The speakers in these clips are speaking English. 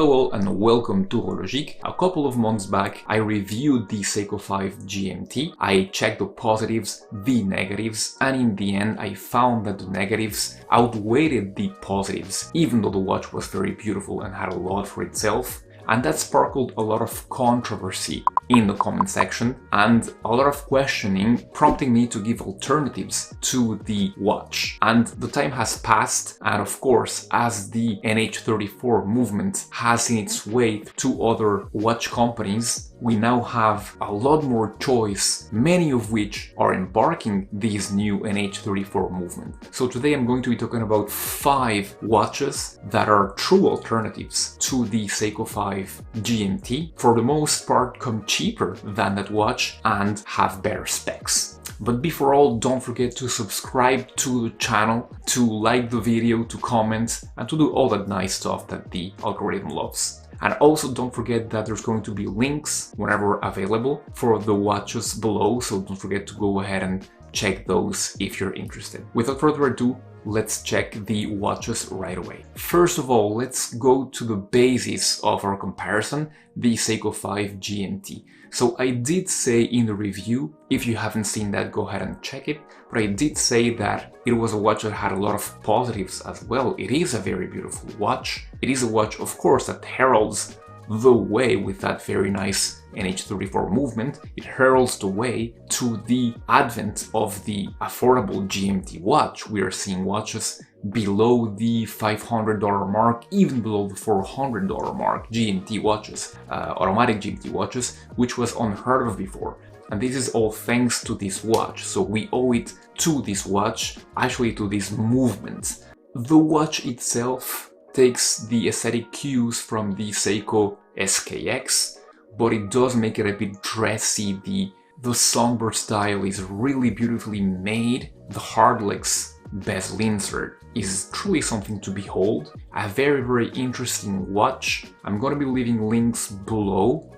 Hello all and welcome to Horologique. A couple of months back I reviewed the Seiko 5 GMT. I checked the positives, the negatives, and in the end I found that the negatives outweighed the positives, even though the watch was very beautiful and had a lot for itself. And that sparkled a lot of controversy in the comment section and a lot of questioning, prompting me to give alternatives to the watch. And the time has passed, and of course, as the NH34 movement has seen its way to other watch companies, we now have a lot more choice, many of which are embarking this new NH34 movement. So today I'm going to be talking about 5 watches that are true alternatives to the Seiko 5 GMT. For the most part, come cheaper than that watch and have better specs. But before all, don't forget to subscribe to the channel, to like the video, to comment, and to do all that nice stuff that the algorithm loves. And also don't forget that there's going to be links whenever available for the watches below, so don't forget to go ahead and check those if you're interested. Without further ado, let's check the watches right away. First of all, let's go to the basis of our comparison, the Seiko 5 GMT. So I did say in the review, if you haven't seen that, go ahead and check it, but I did say that it was a watch that had a lot of positives as well. It is a very beautiful watch. It is a watch, of course, that heralds the way with that very nice NH34 movement. It heralds the way to the advent of the affordable GMT watch. We are seeing watches below the $500 mark, even below the $400 mark, GMT watches, automatic GMT watches, which was unheard of before. And this is all thanks to this watch, so we owe it to this watch, actually to this movement. The watch itself takes the aesthetic cues from the Seiko SKX, but it does make it a bit dressy. The songbird style is really beautifully made. The hardlex bezel insert is truly something to behold. A very interesting watch. I'm gonna be leaving links below.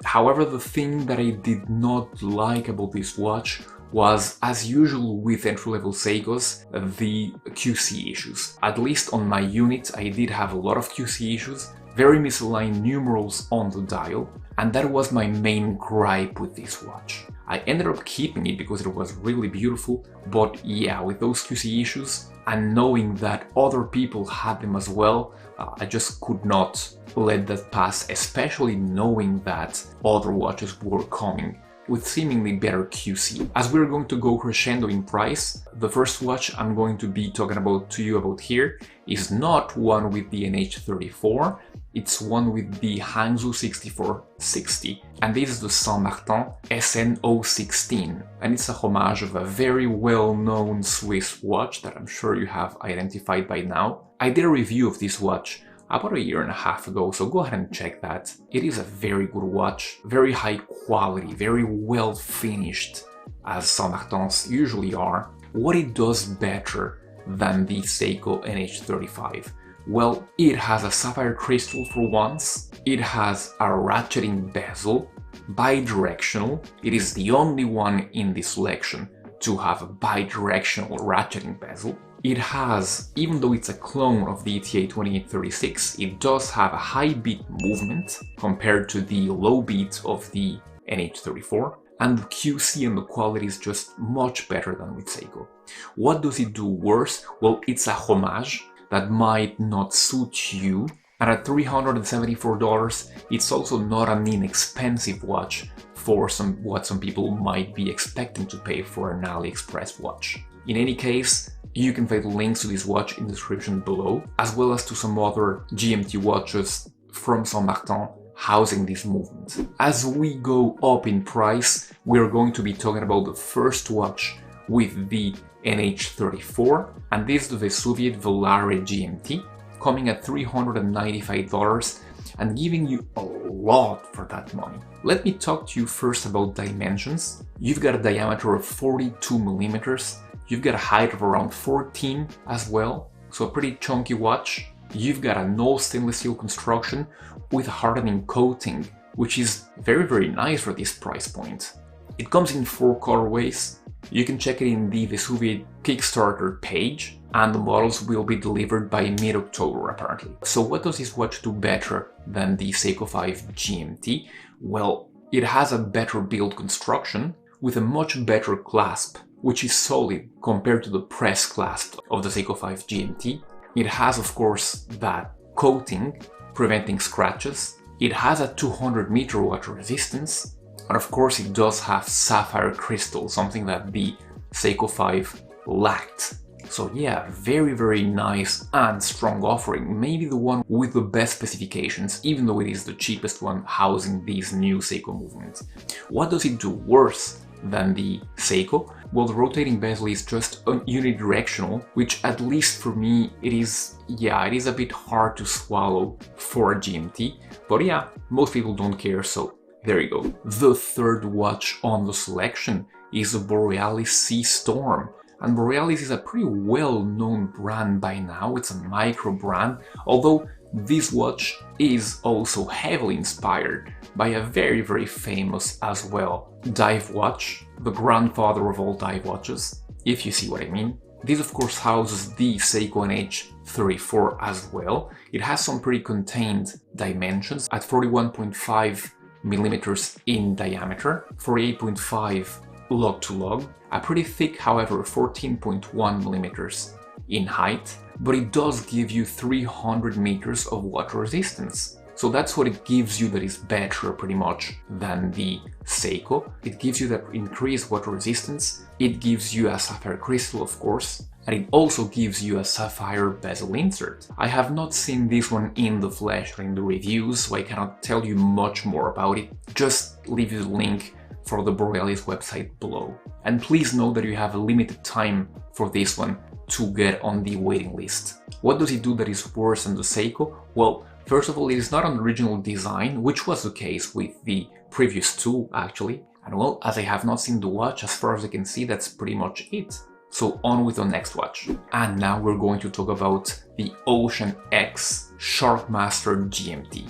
However, the thing that I did not like about this watch was, as usual with entry-level Seikos, the QC issues. At least on my unit I did have a lot of QC issues, very misaligned numerals on the dial, and that was my main gripe with this watch. I ended up keeping it because it was really beautiful, but yeah, with those QC issues and knowing that other people had them as well, I just could not let that pass, especially knowing that other watches were coming with seemingly better QC. As we're going to go crescendo in price, the first watch I'm going to be talking to you about here is not one with the NH34, it's one with the Hangzhou 6460, and this is the Saint Martin SN016, and it's a homage of a very well-known Swiss watch that I'm sure you have identified by now. I did a review of this watch about a year and a half ago, so go ahead and check that. It is a very good watch, very high quality, very well finished, as Saint Martins usually are. What it does better than the Seiko NH35? Well, it has a sapphire crystal for once, it has a ratcheting bezel, bidirectional. It is the only one in this selection to have a bidirectional ratcheting bezel. It has, even though it's a clone of the ETA 2836, it does have a high beat movement compared to the low beat of the NH34, and the QC and the quality is just much better than with Seiko. What does it do worse? Well, it's a homage that might not suit you, and at $374, it's also not an inexpensive watch for what some people might be expecting to pay for an AliExpress watch. In any case, you can find links to this watch in the description below, as well as to some other GMT watches from Saint Martin housing this movement. As we go up in price, we're going to be talking about the first watch with the NH34, and this is the Vesuviate Volare GMT, coming at $395 and giving you a lot for that money. Let me talk to you first about dimensions. You've got a diameter of 42 millimeters, you've got a height of around 14 as well, so a pretty chunky watch. You've got a no stainless steel construction with a hardening coating, which is very nice for this price point. It comes in 4 colorways. You can check it in the Vesuviate Kickstarter page, and the models will be delivered by mid-October apparently. So what does this watch do better than the Seiko 5 GMT? Well, it has a better build construction with a much better clasp, which is solid compared to the press clasp of the Seiko 5 GMT. It has, of course, that coating preventing scratches. It has a 200 meter water resistance, and of course it does have sapphire crystal, something that the Seiko 5 lacked. So yeah, very nice and strong offering, maybe the one with the best specifications, even though it is the cheapest one housing these new Seiko movements. What does it do worse than the Seiko? Well, the rotating bezel is just unidirectional, which at least for me it is a bit hard to swallow for a GMT, but yeah, most people don't care, so there you go. The third watch on the selection is the Borealis Seastorm. And Borealis is a pretty well-known brand by now. It's a micro brand, although this watch is also heavily inspired by a very famous as well dive watch, the grandfather of all dive watches, if you see what I mean. This of course houses the Seiko NH34 as well. It has some pretty contained dimensions at 41.5 millimeters in diameter, 48.5 log to log, a pretty thick, however, 14.1 millimeters in height, but it does give you 300 meters of water resistance. So that's what it gives you that is better pretty much than the Seiko. It gives you that increased water resistance, it gives you a sapphire crystal of course, and it also gives you a sapphire bezel insert. I have not seen this one in the flesh or in the reviews, so I cannot tell you much more about it. Just leave you the link for the Borealis website below. And please note that you have a limited time for this one to get on the waiting list. What does it do that is worse than the Seiko? Well, first of all, it is not an original design, which was the case with the previous two actually. And well, as I have not seen the watch, as far as I can see, that's pretty much it. So on with the next watch. And now we're going to talk about the OceanX Sharkmaster GMT.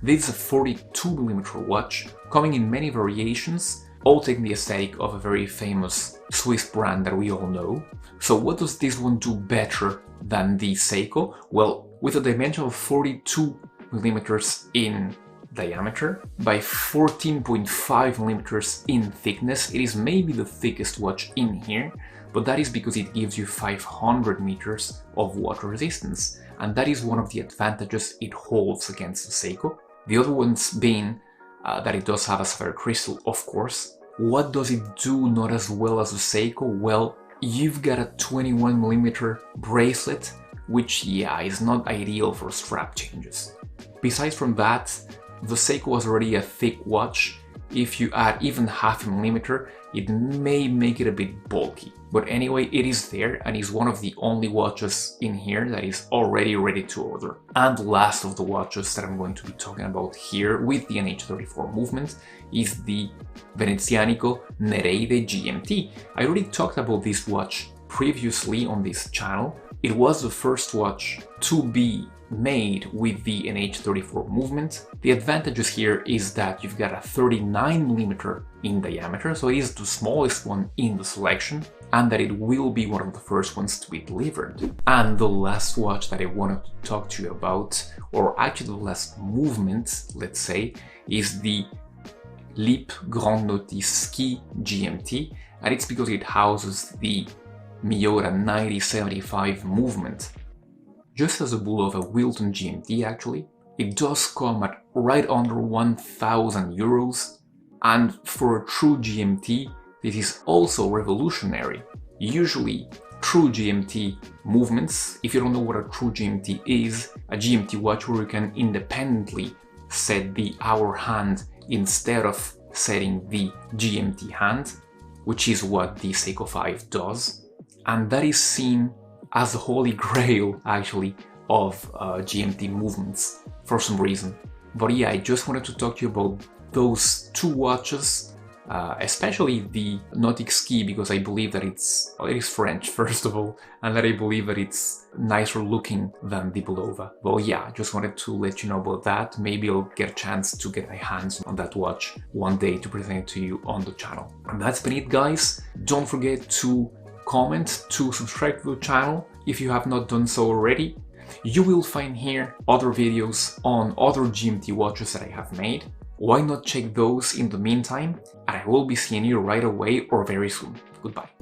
This is a 42mm watch, coming in many variations, all taking the aesthetic of a very famous Swiss brand that we all know. So what does this one do better than the Seiko? Well, with a dimension of 42mm in diameter by 14.5mm in thickness, it is maybe the thickest watch in here, but that is because it gives you 500 meters of water resistance, and that is one of the advantages it holds against the Seiko. The other ones being that it does have a sapphire crystal, of course. What does it do not as well as the Seiko? Well, you've got a 21mm bracelet, which is not ideal for strap changes. Besides from that, the Seiko was already a thick watch. If you add even half a millimeter, it may make it a bit bulky. But anyway, it is there and is one of the only watches in here that is already ready to order. And the last of the watches that I'm going to be talking about here with the NH34 movement is the Venezianico Nereide GMT. I already talked about this watch previously on this channel. It was the first watch to be made with the NH34 movement. The advantages here is that you've got a 39mm in diameter, so it is the smallest one in the selection, and that it will be one of the first ones to be delivered. And the last watch that I wanted to talk to you about, or actually the last movement, let's say, is the Nautic Ski GMT, and it's because it houses the Miyota 9075 movement. Just as a bull of a Wilton GMT actually, it does come at right under 1,000 euros, and for a true GMT, this is also revolutionary. Usually, true GMT movements, if you don't know what a true GMT is, a GMT watch where you can independently set the hour hand instead of setting the GMT hand, which is what the Seiko 5 does, and that is seen as the holy grail actually of GMT movements for some reason. But yeah, I just wanted to talk to you about those two watches especially the Nautic Ski, because I believe that it is French first of all, and that I believe that it's nicer looking than the Bulova. Well, yeah, just wanted to let you know about that. Maybe I'll get a chance to get my hands on that watch one day to present it to you on the channel. And that's been it, guys. Don't forget to comment, to subscribe to the channel if you have not done so already. You will find here other videos on other GMT watches that I have made. Why not check those in the meantime? And I will be seeing you right away or very soon. Goodbye.